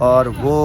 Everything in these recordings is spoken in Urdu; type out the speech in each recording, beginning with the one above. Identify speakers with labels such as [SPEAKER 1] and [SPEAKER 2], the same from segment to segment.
[SPEAKER 1] اور وہ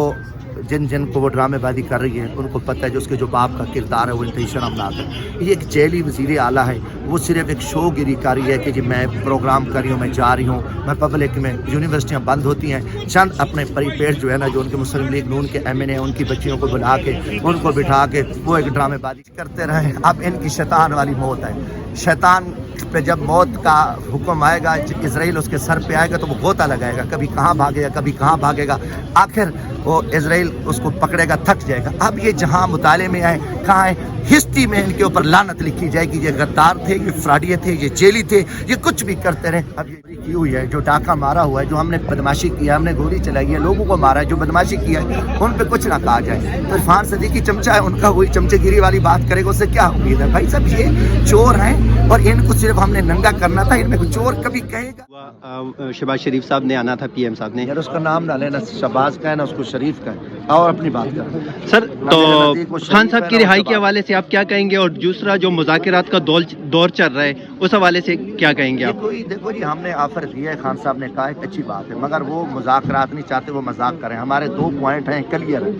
[SPEAKER 1] جن کو وہ ڈرامے بازی کر رہی ہے ان کو پتہ ہے جو اس کے جو باپ کا کردار ہے وہ انتہائی شرمناک ہے. یہ ایک جیلی وزیر اعلیٰ ہے, وہ صرف ایک شو گیری کر رہی ہے کہ جی میں پروگرام کر رہی ہوں, میں جا رہی ہوں, میں پبلک میں یونیورسٹیاں بند ہوتی ہیں, چند اپنے پری پیٹ جو ہے نا جو ان کے مسلم لیگ نون کے ایم این اے ان کی بچیوں کو بلا کے ان کو بٹھا کے وہ ایک ڈرامے بازی کرتے رہیں. اب ان کی شیطان والی موت ہے. شیطان پہ جب موت کا حکم آئے گا, اسرائیل اس کے سر پہ آئے گا تو وہ غوطہ لگائے گا, کبھی کہاں بھاگے گا کبھی کہاں بھاگے گا, آخر وہ اسرائیل اس کو پکڑے گا, تھک جائے گا. اب یہ جہاں مطالعے میں آئے کہاں ہے, ہسٹری میں ان کے اوپر لعنت لکھی جائے گی, یہ غدار تھے, یہ فراڈیے تھے, یہ جیلی تھے, یہ کچھ بھی کرتے رہے. اب یہ کی ہوئی ہے جو ڈاکہ مارا ہوا ہے, جو ہم نے بدماشی کیا, ہم نے گولی چلائی ہے, لوگوں کو مارا ہے, جو بدماشی کیا ہے ان پہ کچھ نہ کہا جائے. تو عرفان صدیقی چمچہ ہے, ان کا وہی چمچے گیری والی بات کرے گا, اس سے کیا امید ہے؟ بھائی صاحب یہ چور ہیں اور ان کو صرف ہم نے ننگا کرنا تھا, ان میں کوئی چور کبھی کہے گا.
[SPEAKER 2] شہباز شریف صاحب نے آنا تھا, پی ایم صاحب نے.
[SPEAKER 1] یار اس کا نام نہ لینا, شہباز کا ہے نا اس کو شریف کا ہے, اور اپنی بات کر.
[SPEAKER 2] سر تو خان صاحب کی رہائی کے حوالے سے آپ کیا کہیں گے, اور دوسرا جو مذاکرات کا دور چل رہا ہے اس حوالے سے کیا کہیں گے آپ؟
[SPEAKER 1] دیکھو جی, ہم نے آفر دیا ہے, خان صاحب نے کہا ایک اچھی بات ہے, مگر وہ مذاکرات نہیں چاہتے, وہ مذاق کریں. ہمارے 2 پوائنٹ ہیں, کلیئر ہے,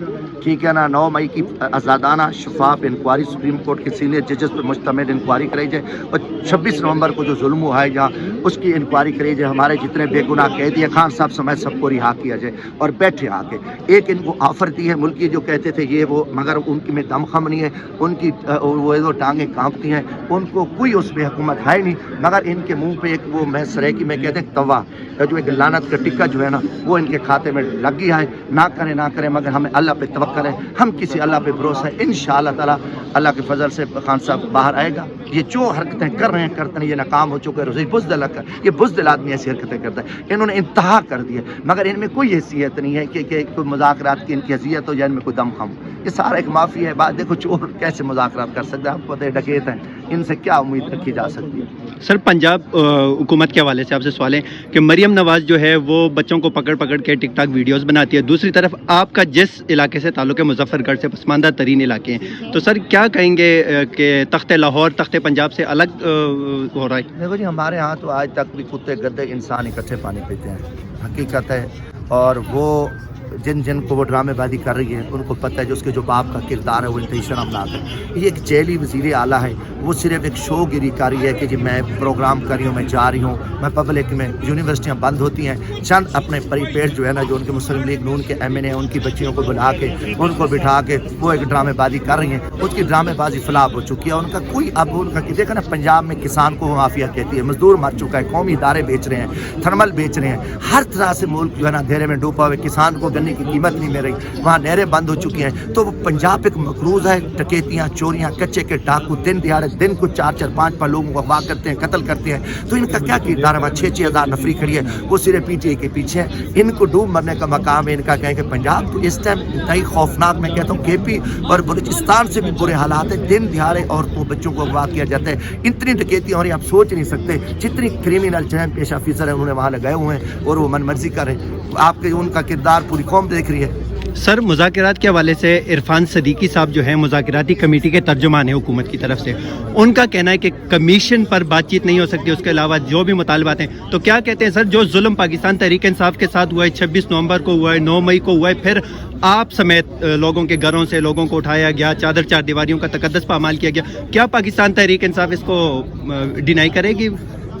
[SPEAKER 1] ٹھیک ہے نا. 9 مئی کی آزادانہ شفاف انکوائری سپریم کورٹ کے سینئر ججز پر مشتمل انکوائری کرائی جائے, اور 26 نومبر کو جو ظلم ہوا ہے جہاں اس کی انکوائری کرائی جائے. ہمارے جتنے بے گناہ قیدی ہیں خان صاحب سمیت سب کو رہا کیا جائے اور بیٹھے آ کے. ایک ان کو آفر دی ہے ملکی جو کہتے تھے یہ وہ, مگر ان کی میں دم خم نہیں ہے, ان کی وہ ٹانگیں کانپتی ہیں, ان کو کوئی اس پہ حکومت ہے نہیں, مگر ان کے منہ پہ ایک وہ میں سریکی میں کہتے ہیں توا, جو ایک لعنت کا ٹکا جو ہے نا وہ ان کے کھاتے میں لگ گیا ہے. نہ کریں مگر ہمیں اللہ پہ توکل ہے, ہم کسی اللہ پہ بھروسہ ہے. انشاءاللہ تعالی اللہ کے فضل سے خان صاحب باہر آئے گا. یہ جو حرکتیں کر رہے ہیں کرتے ہیں, یہ ناکام ہو چکے ہیں. یہ بزدل آدمی ایسی حرکتیں کرتا ہے, انہوں نے انتہا کر دی ہے, مگر ان میں کوئی حیثیت نہیں ہے کہ کوئی مذاکرات کی ان کی حیثیت ہو یا ان میں کوئی دم خم. یہ سارا ایک مافیا ہے. بات دیکھو, چور کیسے مذاکرات کر سکتے ہیں, آپ کو پتہ ہے ڈکیت ہیں, ان سے کیا امید رکھی جا سکتی ہے.
[SPEAKER 2] سر پنجاب حکومت کے حوالے سے آپ سے سوال ہے کہ مریم نواز جو ہے وہ بچوں کو پکڑ کے ٹک ٹاک ویڈیوز بناتی ہے, دوسری طرف آپ کا جس علاقے سے تعلق ہے مظفر گڑھ سے پسماندہ ترین علاقے ہیں, تو سر کیا کہیں گے کہ تخت لاہور تخت پنجاب سے الگ ہو رہا ہے؟
[SPEAKER 1] دیکھو جی, ہمارے ہاں تو آج تک بھی کتے گدے انسان اکٹھے پانی پیتے ہیں, حقیقت ہے. اور وہ جن کو وہ ڈرامے بازی کر رہی ہے ان کو پتہ ہے جو اس کے جو باپ کا کردار ہے وہ انتہائی شرمناک ہے. یہ ایک جیلی وزیر اعلیٰ ہے, وہ صرف ایک شو گیری کر رہی ہے کہ جی میں پروگرام کر رہی ہوں, میں جا رہی ہوں, میں پبلک میں یونیورسٹیاں بند ہوتی ہیں, چند اپنے پری پیٹ جو ہے نا جو ان کے مسلم لیگ نون کے ایم این اے ان کی بچیوں کو بلا کے ان کو بٹھا کے وہ ایک ڈرامے بازی کر رہی ہیں. اس کی ڈرامے بازی فلاپ ہو چکی ہے. ان کا کوئی اب ان کا دیکھا نا, پنجاب میں کسان کو مافیا کہتی ہے, مزدور مر چکا ہے, قومی ادارے بیچ رہے ہیں, تھرمل بیچ رہے ہیں, ہر طرح سے ملک جو ہے نا اندھیرے میں ڈوبا ہوئے, کسان کو گنے کی قیمت نہیں مل رہی, وہاں نہریں بند ہو چکی ہیں. تو وہ پنجاب ایک مقروض ہے, ٹکیتیاں, چوریاں, کچے کے ڈاکو, دن دیہڑے دن کو 4-4 5-5 لوگوں کو اغوا کرتے ہیں, قتل کرتے ہیں. تو ان کا کیا کردار ہے؟ وہاں 6-6 ہزار نفری کھڑی ہے, وہ صرف پی ٹی آئی کے پیچھے ہے. ان کو ڈوب مرنے کا مقام ہے. ان کا کہیں کہ پنجاب تو اس ٹائم انتہائی خوفناک, میں کہتا ہوں کے پی اور بلوچستان سے بھی برے حالات ہیں. دن دیہڑے عورتوں بچوں کو اغوا کیا جاتا ہے. اتنی ڈکیتیاں ہو رہی ہیں, آپ سوچ نہیں سکتے. جتنی کرمنل جرائم پیشہ افسر ہیں انہوں نے وہاں لگائے ہوئے ہیں اور وہ من مرضی کر رہے ہیں. آپ کے ان کا کردار پوری قوم دیکھ رہی ہے.
[SPEAKER 2] سر مذاکرات کے حوالے سے عرفان صدیقی صاحب جو ہیں مذاکراتی کمیٹی کے ترجمان ہیں حکومت کی طرف سے, ان کا کہنا ہے کہ کمیشن پر بات چیت نہیں ہو سکتی, اس کے علاوہ جو بھی مطالبات ہیں. تو کیا کہتے ہیں سر, جو ظلم پاکستان تحریک انصاف کے ساتھ ہوا ہے, 26 نومبر کو ہوا ہے, 9 مئی کو ہوا ہے, پھر آپ سمیت لوگوں کے گھروں سے لوگوں کو اٹھایا گیا, چادر 4 دیواریوں کا تقدس پامال کیا گیا, کیا پاکستان تحریک انصاف اس کو ڈینائی کرے گی؟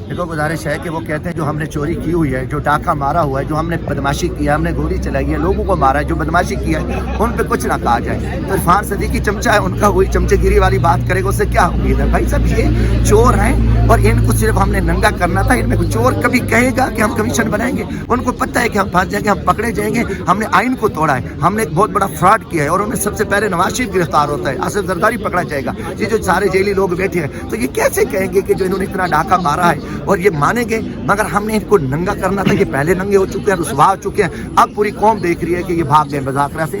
[SPEAKER 1] دیکھو گزارش ہے کہ وہ کہتے ہیں جو ہم نے چوری کی ہوئی ہے, جو ڈاکہ مارا ہوا ہے, جو ہم نے بدماشی کیا ہے, ہم نے گولی چلائی ہے, لوگوں کو مارا ہے, جو بدماشی کیا ہے ان پہ کچھ نہ کہا جائے. تو عرفان صدیقی چمچہ ہے, ان کا وہی چمچے گیری والی بات کرے گا, اس سے کیا امید ہے؟ بھائی صاحب یہ چور ہیں اور ان کو صرف ہم نے ننگا کرنا تھا. ان میں کوئی چور کبھی کہے گا کہ ہم کمیشن بنائیں گے؟ ان کو پتہ ہے کہ ہم پھنس جائیں گے, ہم پکڑے جائیں گے. ہم نے آئین کو توڑا ہے, ہم نے ایک بہت بڑا فراڈ کیا ہے, اور ان میں سب سے پہلے نواز شریف گرفتار ہوتا ہے, آصف زرداری پکڑا جائے گا. یہ جو سارے جیلی لوگ بیٹھے ہیں, تو یہ کیسے کہیں گے کہ جو انہوں نے اتنا ڈاکہ مارا ہے اور یہ مانیں گے؟ مگر ہم نے ان کو ننگا کرنا تھا. یہ پہلے ننگے ہو چکے ہیں, رسوا ہو چکے ہیں. اب پوری قوم دیکھ رہی ہے کہ یہ بھاگ گئے مذاکرات سے,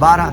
[SPEAKER 1] 12